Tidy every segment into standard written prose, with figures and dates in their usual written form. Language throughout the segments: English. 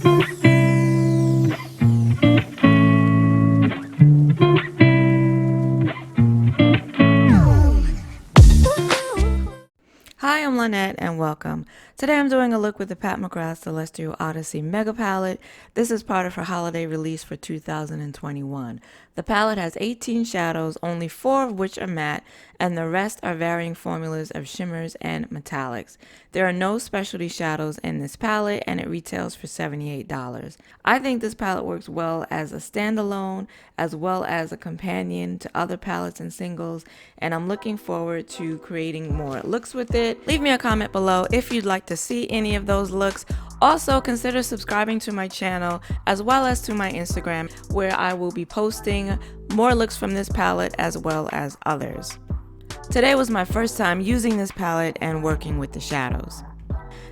Hi, I'm Lynette and welcome. Today I'm doing a look with the Pat McGrath Celestial Odyssey Mega Palette. This is part of her holiday release for 2021. The palette has 18 shadows, only 4 of which are matte, and the rest are varying formulas of shimmers and metallics. There are no specialty shadows in this palette and it retails for $78. I think this palette works well as a standalone as well as a companion to other palettes and singles, and I'm looking forward to creating more looks with it. Leave me a comment below if you'd like to see any of those looks. Also, consider subscribing to my channel as well as to my Instagram, where I will be posting more looks from this palette as well as others. Today was my first time using this palette and working with the shadows.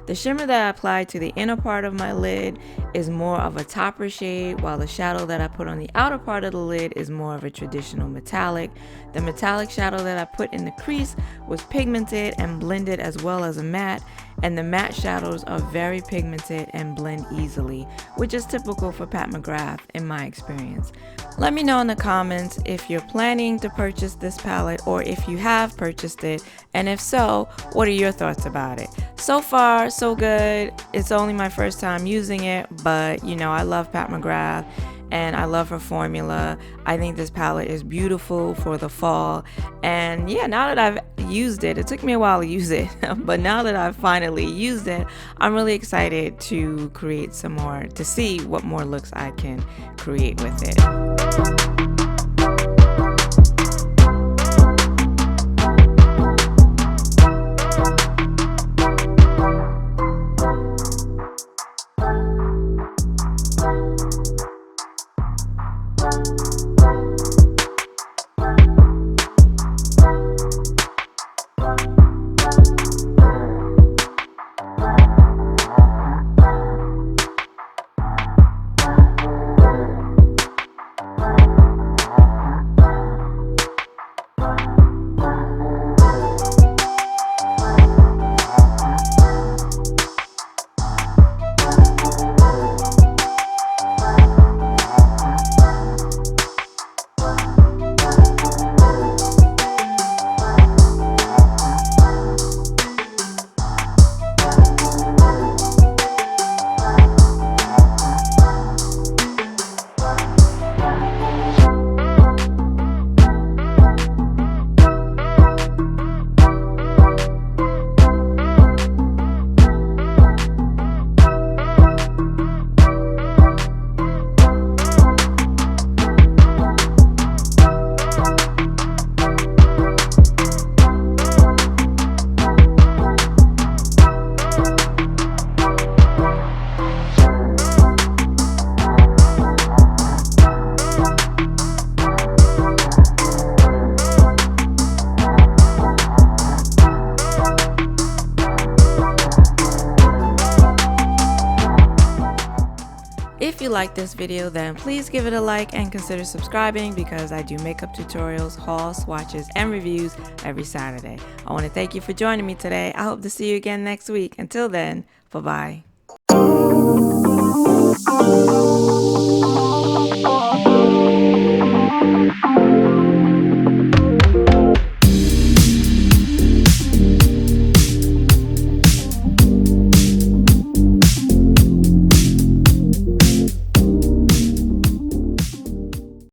The shimmer that I applied to the inner part of my lid is more of a topper shade, while the shadow that I put on the outer part of the lid is more of a traditional metallic. The metallic shadow that I put in the crease was pigmented and blended as well as a matte, and the matte shadows are very pigmented and blend easily, which is typical for Pat McGrath in my experience. Let me know in the comments if you're planning to purchase this palette or if you have purchased it, and if so, what are your thoughts about it? So far, so good. It's only my first time using it, but you know, I love Pat McGrath and I love her formula. I think this palette is beautiful for the fall. And yeah, now that I've used it, it took me a while to use it, but now that I've finally used it, I'm really excited to create some more, to see what more looks I can create with it. If you like this video, then please give it a like and consider subscribing, because I do makeup tutorials, hauls, swatches, and reviews every Saturday. I want to thank you for joining me today. I hope to see you again next week. Until then, bye-bye.